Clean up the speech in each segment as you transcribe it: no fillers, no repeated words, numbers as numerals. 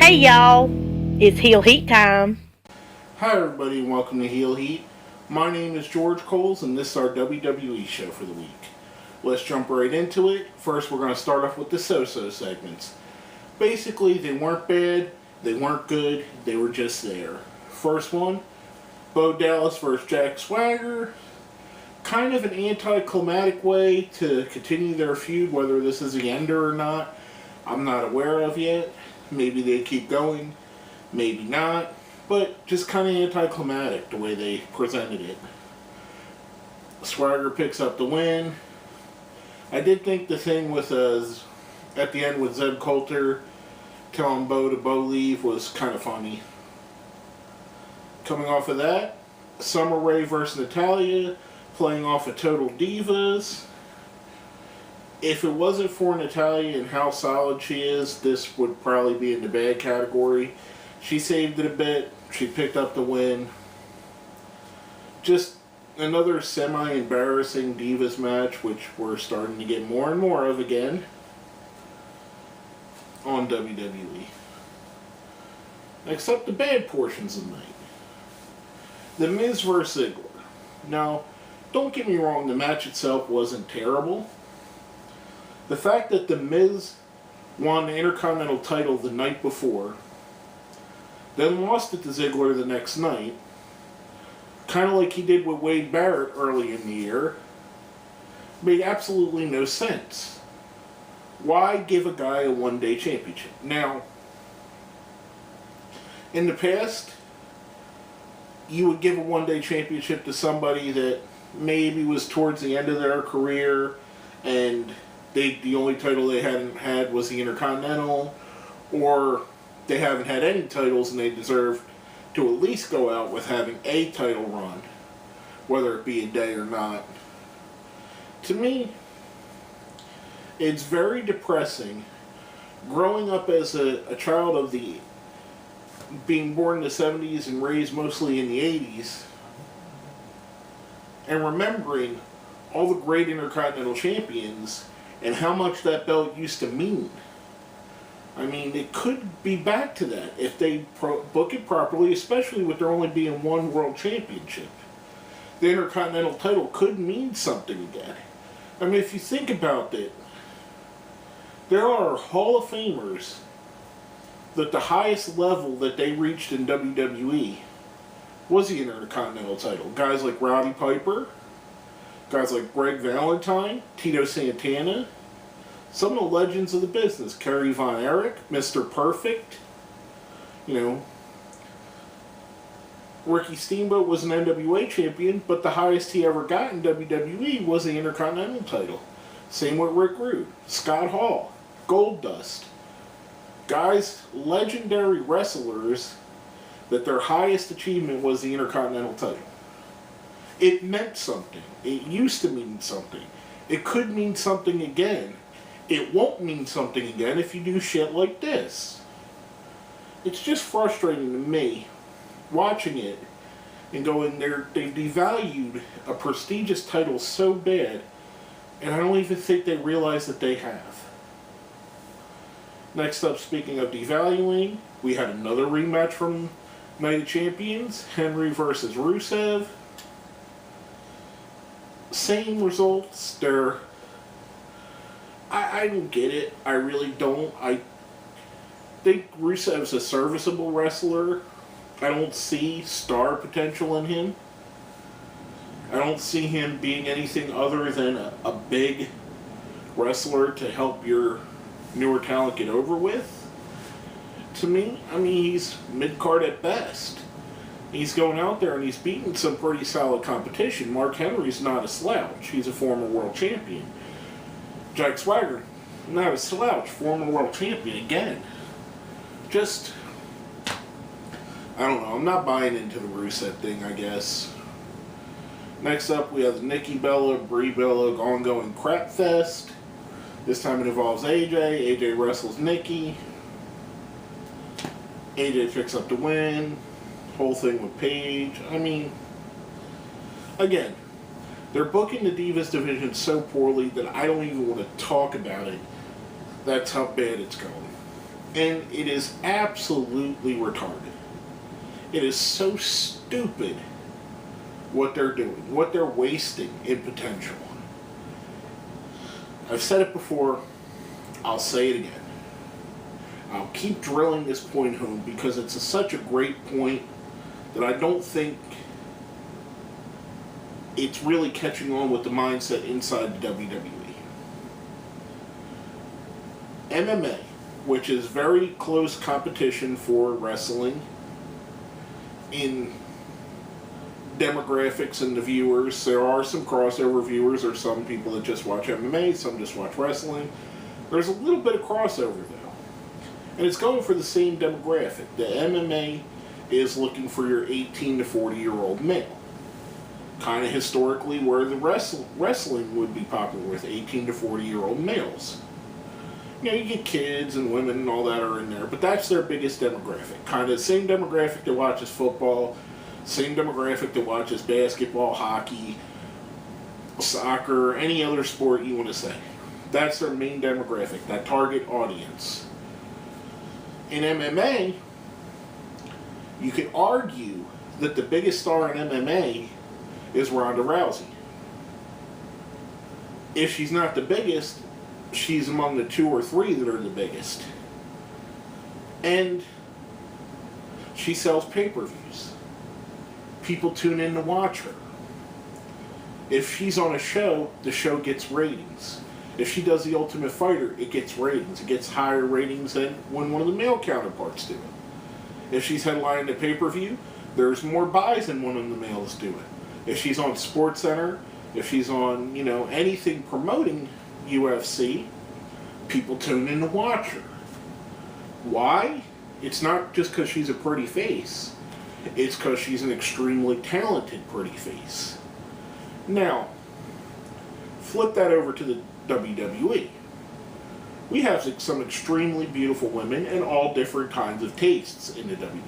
Hey y'all, it's Heel Heat time. Hi everybody and welcome to Heel Heat. My name is George Coles and this is our WWE show for the week. Let's jump right into it. First we're going to start off with the so-so segments. Basically they weren't bad, they weren't good, they were just there. First one, Bo Dallas versus Jack Swagger. Kind of an anticlimactic way to continue their feud, whether this is the ender or not, I'm not aware of yet. Maybe they keep going, maybe not. But just kind of anticlimactic the way they presented it. Swagger picks up the win. I did think the thing with at the end with Zeb Coulter telling Bo leave was kind of funny. Coming off of that, Summer Rae versus Natalya, playing off of Total Divas. If it wasn't for Natalya and how solid she is, this would probably be in the bad category. She saved it a bit. She picked up the win. Just another semi-embarrassing Divas match, which we're starting to get more and more of again on WWE. Next up, the bad portions of the night. The Miz vs. Ziggler. Now, don't get me wrong, the match itself wasn't terrible. The fact that The Miz won the Intercontinental title the night before, then lost it to Ziggler the next night, kind of like he did with Wade Barrett early in the year, made absolutely no sense. Why give a guy a one-day championship? Now, in the past, you would give a one-day championship to somebody that maybe was towards the end of their career and the only title they hadn't had was the Intercontinental, or they haven't had any titles and they deserve to at least go out with having a title run, whether it be a day or not. To me, it's very depressing growing up as a child of being born in the 70s and raised mostly in the 80s, and remembering all the great Intercontinental champions and how much that belt used to mean. I mean, it could be back to that if they book it properly, especially with there only being one world championship. The Intercontinental title could mean something again. I mean, if you think about it, there are Hall of Famers that the highest level that they reached in WWE was the Intercontinental title. Guys like Roddy Piper, guys like Greg Valentine, Tito Santana, some of the legends of the business, Kerry Von Erich, Mr. Perfect, Ricky Steamboat was an NWA champion, but the highest he ever got in WWE was the Intercontinental title. Same with Rick Rude, Scott Hall, Goldust. Guys, legendary wrestlers that their highest achievement was the Intercontinental title. It meant something. It used to mean something. It could mean something again. It won't mean something again if you do shit like this. It's just frustrating to me watching it and going there. They've devalued a prestigious title so bad, and I don't even think they realize that they have. Next up, speaking of devaluing, we had another rematch from Night of Champions, Henry versus Rusev. Same results. I don't get it. I really don't. I think Rusev's a serviceable wrestler. I don't see star potential in him. I don't see him being anything other than a big wrestler to help your newer talent get over with. To me, I mean, he's mid-card at best. He's going out there and he's beating some pretty solid competition. Mark Henry's not a slouch. He's a former world champion. Jack Swagger, not a slouch. Former world champion again. Just, I don't know. I'm not buying into the Rusev thing, I guess. Next up, we have the Nikki Bella, Brie Bella ongoing crap fest. This time it involves AJ. AJ wrestles Nikki. AJ picks up the win. Whole thing with Paige. I mean, again, they're booking the Divas division so poorly that I don't even want to talk about it. That's how bad it's going. And it is absolutely retarded. It is so stupid what they're doing, what they're wasting in potential. I've said it before, I'll say it again. I'll keep drilling this point home because it's such a great point that I don't think it's really catching on with the mindset inside the WWE. MMA, which is very close competition for wrestling in demographics and the viewers. There are some crossover viewers, or some people that just watch MMA, some just watch wrestling. There's a little bit of crossover though. And it's going for the same demographic. The MMA is looking for your 18 to 40-year-old male. Kind of historically where the wrestling would be popular, with 18 to 40-year-old males. You know, you get kids and women and all that are in there, but that's their biggest demographic. Kind of the same demographic that watches football, same demographic that watches basketball, hockey, soccer, any other sport you want to say. That's their main demographic, that target audience. In MMA, you could argue that the biggest star in MMA is Ronda Rousey. If she's not the biggest, she's among the 2 or 3 that are the biggest. And she sells pay-per-views. People tune in to watch her. If she's on a show, the show gets ratings. If she does The Ultimate Fighter, it gets ratings. It gets higher ratings than when one of the male counterparts do it. If she's headlining a pay-per-view, there's more buys than one of the males do it. If she's on SportsCenter, if she's on, anything promoting UFC, people tune in to watch her. Why? It's not just because she's a pretty face. It's because she's an extremely talented pretty face. Now, flip that over to the WWE. We have some extremely beautiful women and all different kinds of tastes in the WWE.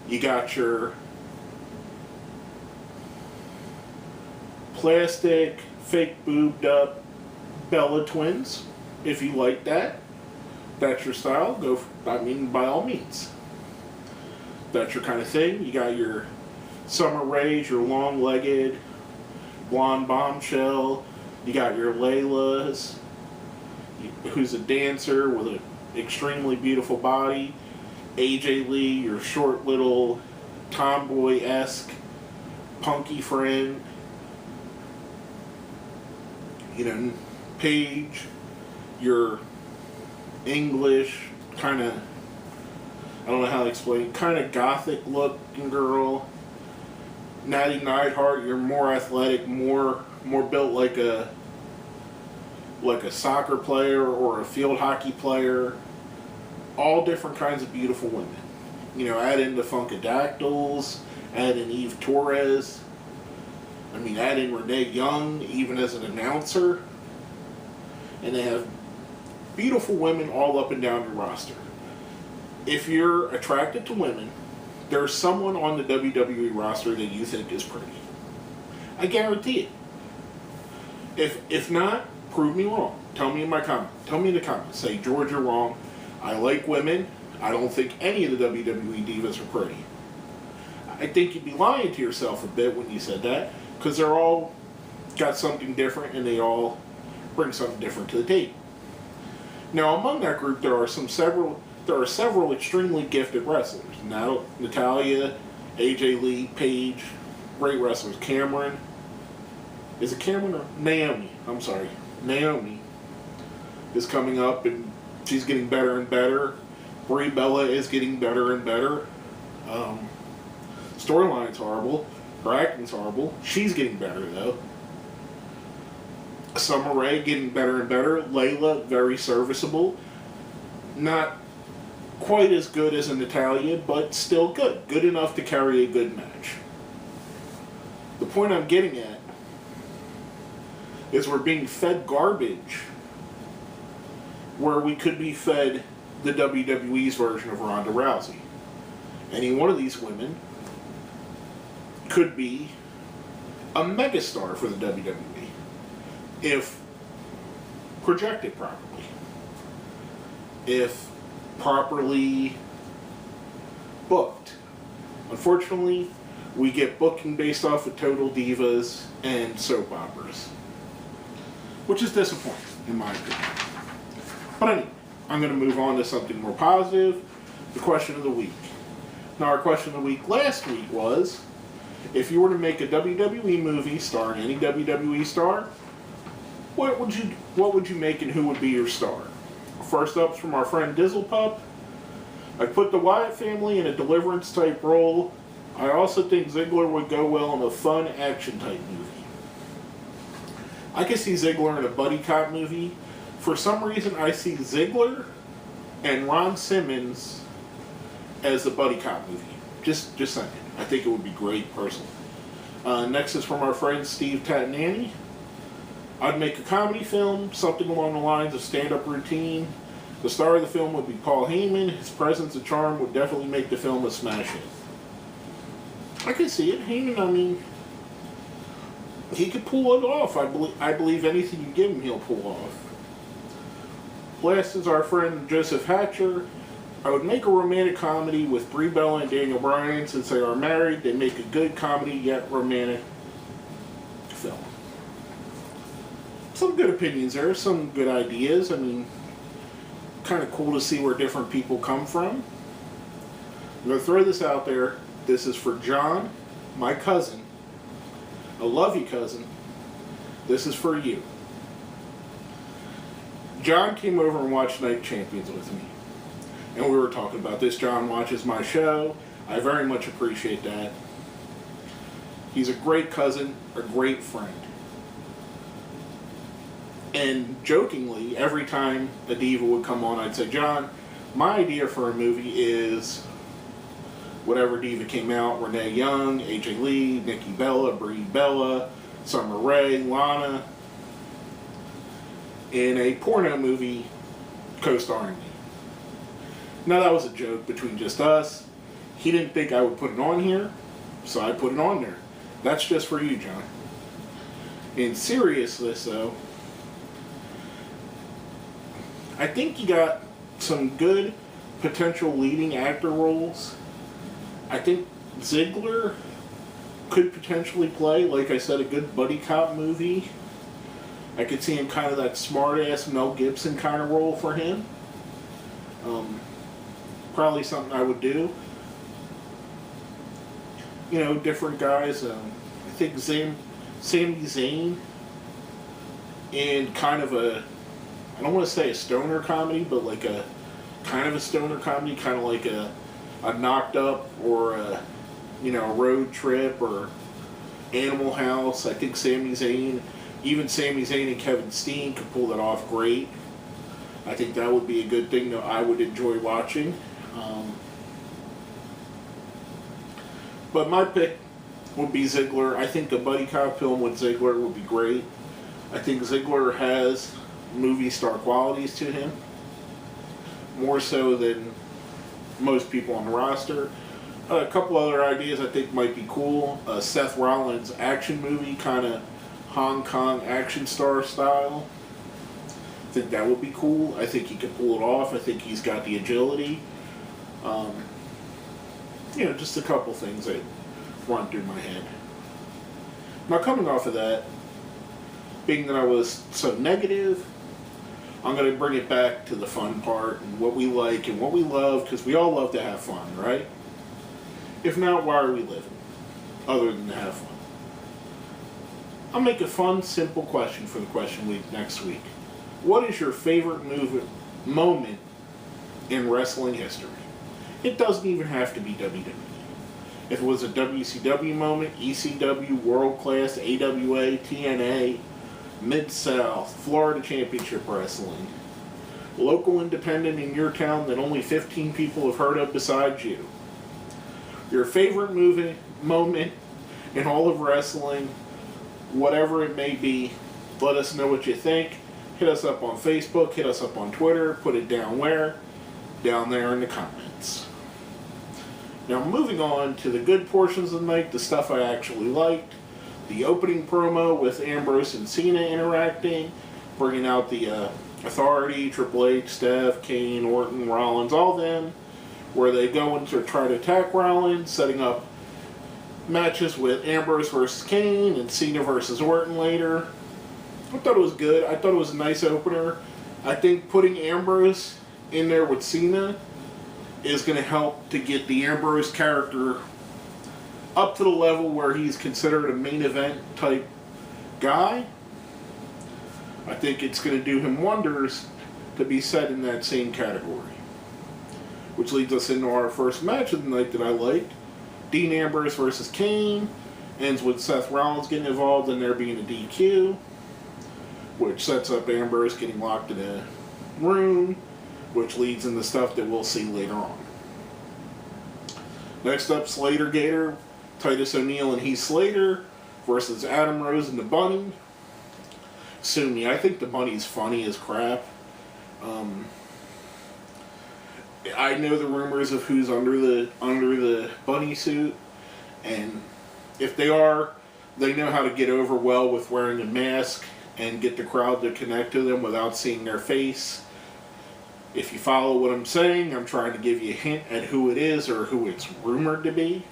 You got your plastic, fake boobed up Bella twins. If you like that, that's your style. By all means. That's your kind of thing. You got your Summer Raes, your long-legged blonde bombshell. You got your Laylas, who's a dancer with an extremely beautiful body. AJ Lee, your short little tomboy-esque punky friend. Paige, your English kind of, I don't know how to explain, kind of gothic looking girl. Natty Neidhart, you're more athletic, more built like a soccer player or a field hockey player. All different kinds of beautiful women. Add in the Funkadactyls, add in Eve Torres. Add in Renee Young, even as an announcer. And they have beautiful women all up and down your roster. If you're attracted to women, there's someone on the WWE roster that you think is pretty. I guarantee it. If not, prove me wrong. Tell me in the comments. Say, George, you're wrong. I like women. I don't think any of the WWE divas are pretty. I think you'd be lying to yourself a bit when you said that, because they're all got something different and they all bring something different to the table. Now, among that group, there are several extremely gifted wrestlers. Now, Natalya, AJ Lee, Paige, great wrestlers. Cameron, is it Cameron or Naomi? I'm sorry, Naomi is coming up and she's getting better and better. Brie Bella is getting better and better. Storyline's horrible. Bracken's horrible. She's getting better though. Summer Rae getting better and better. Layla, very serviceable. Not quite as good as a Natalya, but still good. Good enough to carry a good match. The point I'm getting at is we're being fed garbage where we could be fed the WWE's version of Ronda Rousey. Any one of these women could be a megastar for the WWE if projected properly. if properly booked. Unfortunately, we get booking based off of Total Divas and soap operas, which is disappointing in my opinion. But anyway, I'm going to move on to something more positive, the question of the week. Now, our question of the week last week was, if you were to make a WWE movie starring any WWE star, what would you make and who would be your star? First up's from our friend Dizzlepup. I put the Wyatt family in a Deliverance type role. I also think Ziggler would go well in a fun action type movie. I could see Ziggler in a buddy cop movie. For some reason, I see Ziggler and Ron Simmons as a buddy cop movie. Just saying. I think it would be great, personally. Next is from our friend Steve Tatanani. I'd make a comedy film, something along the lines of stand-up routine. The star of the film would be Paul Heyman. His presence and charm would definitely make the film a smash hit. I could see it. Heyman, I mean, he could pull it off. I believe anything you give him, he'll pull off. Last is our friend Joseph Hatcher. I would make a romantic comedy with Brie Bella and Daniel Bryan. Since they are married, they make a good comedy yet romantic film. Some good opinions there, some good ideas. I mean, kind of cool to see where different people come from. I'm going to throw this out there. This is for John, my cousin. I love you, cousin. This is for you. John came over and watched Night Champions with me. And we were talking about this. John watches my show. I very much appreciate that. He's a great cousin, a great friend. And jokingly, every time a diva would come on, I'd say, John, my idea for a movie is whatever diva came out, Renee Young, AJ Lee, Nikki Bella, Brie Bella, Summer Rae, Lana, in a porno movie co-starring me. Now that was a joke between just us. He didn't think I would put it on here, so I put it on there. That's just for you, John. In seriousness, though, I think you got some good potential leading actor roles. I think Ziggler could potentially play, like I said, a good buddy cop movie. I could see him kind of that smart-ass Mel Gibson kind of role for him. Probably something I would do. You know, different guys. I think Sami Zayn in kind of a, I don't want to say a stoner comedy, but like a kind of a stoner comedy, kind of like a Knocked Up or a Road Trip or Animal House. I think Sami Zayn, even Sami Zayn and Kevin Steen could pull that off great. I think that would be a good thing that I would enjoy watching. But my pick would be Ziggler. I think a buddy cop film with Ziggler would be great. I think Ziggler has movie star qualities to him, more so than most people on the roster. A couple other ideas I think might be cool. Seth Rollins action movie, kind of Hong Kong action star style. I think that would be cool. I think he could pull it off. I think he's got the agility. Just a couple things that run through my head. Now, coming off of that, being that I was so negative, I'm going to bring it back to the fun part and what we like and what we love, because we all love to have fun, right? If not, why are we living other than to have fun? I'll make a fun, simple question for the question week next week. What is your favorite moment in wrestling history? It doesn't even have to be WWE. If it was a WCW moment, ECW, World Class, AWA, TNA, Mid-South, Florida Championship Wrestling, local independent in your town that only 15 people have heard of besides you. Your favorite moment in all of wrestling, whatever it may be, let us know what you think. Hit us up on Facebook, hit us up on Twitter, put it down where? Down there in the comments. Now, moving on to the good portions of the night, the stuff I actually liked. The opening promo with Ambrose and Cena interacting, bringing out the Authority, Triple H, Steph, Kane, Orton, Rollins, all them, where they go in to try to attack Rollins, setting up matches with Ambrose versus Kane and Cena versus Orton later. I thought it was good. I thought it was a nice opener. I think putting Ambrose in there with Cena is going to help to get the Ambrose character up to the level where he's considered a main event type guy. I think it's going to do him wonders to be set in that same category. Which leads us into our first match of the night that I liked. Dean Ambrose versus Kane. Ends with Seth Rollins getting involved and there being a DQ. Which sets up Ambrose getting locked in a room. Which leads into stuff that we'll see later on. Next up, Slater Gator. Titus O'Neil and Heath Slater versus Adam Rose and the Bunny. Sue me, I think the Bunny's funny as crap. I know the rumors of who's under the Bunny suit, and if they are, they know how to get over well with wearing a mask and get the crowd to connect to them without seeing their face. If you follow what I'm saying, I'm trying to give you a hint at who it is or who it's rumored to be.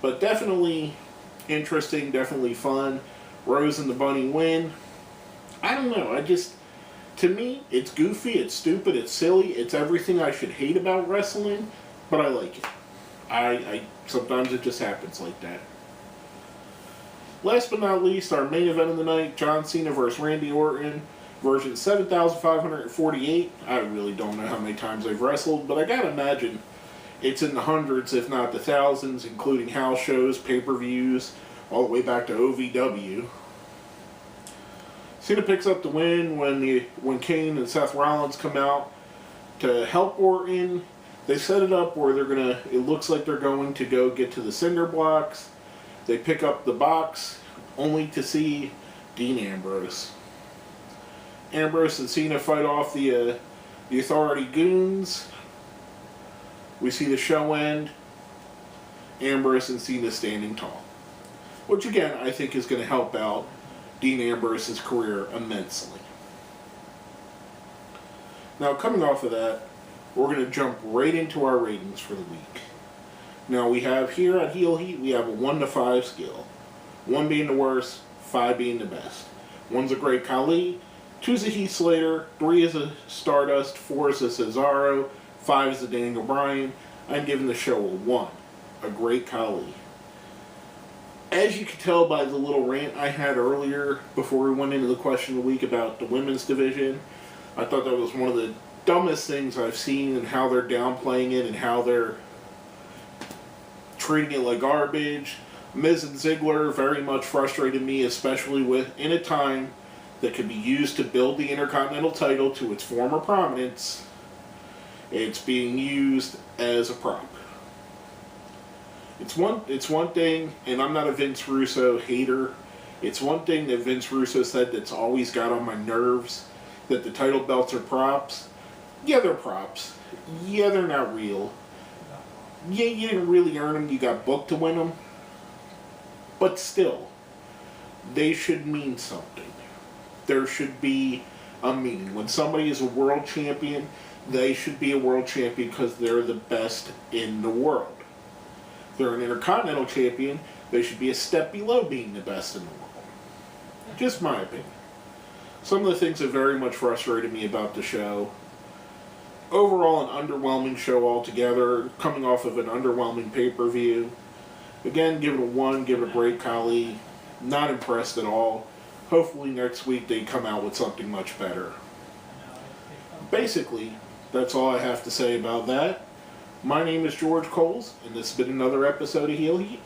But definitely interesting, definitely fun. Rose and the Bunny win. I don't know, to me, it's goofy, it's stupid, it's silly, it's everything I should hate about wrestling, but I like it. I sometimes it just happens like that. Last but not least, our main event of the night, John Cena versus Randy Orton, version 7,548. I really don't know how many times I've wrestled, but I gotta imagine it's in the hundreds, if not the thousands, including house shows, pay-per-views, all the way back to OVW. Cena picks up the win when Kane and Seth Rollins come out to help Orton. They set it up where it looks like they're going to go get to the cinder blocks. They pick up the box only to see Dean Ambrose. Ambrose and Cena fight off the Authority goons. We see the show end. Ambrose and Cena standing tall. Which again, I think is going to help out Dean Ambrose's career immensely. Now, coming off of that, we're going to jump right into our ratings for the week. Now, we have here at Heel Heat, we have a 1 to 5 scale. 1 being the worst, 5 being the best. 1's a Great Khali, 2's a Heath Slater, 3 is a Stardust, 4 is a Cesaro, 5 is a Daniel Bryan. I'm giving the show a 1, a Great Khali. As you can tell by the little rant I had earlier before we went into the question of the week about the women's division, I thought that was one of the dumbest things I've seen and how they're downplaying it and how they're treating it like garbage. Miz and Ziggler very much frustrated me, especially in a time that could be used to build the Intercontinental title to its former prominence. It's being used as a prop. It's one thing, and I'm not a Vince Russo hater, it's one thing that Vince Russo said that's always got on my nerves, that the title belts are props. Yeah, they're props. Yeah, they're not real. Yeah, you didn't really earn them, you got booked to win them. But still, they should mean something. There should be a meaning. When somebody is a world champion, they should be a world champion because they're the best in the world. They're an Intercontinental champion, they should be a step below being the best in the world. Just my opinion. Some of the things that very much frustrated me about the show. Overall, an underwhelming show altogether, coming off of an underwhelming pay-per-view. Again, give it a 1, give it a Great Khali. Not impressed at all. Hopefully next week they come out with something much better. Basically, that's all I have to say about that. My name is George Coles, and this has been another episode of Heel Heat.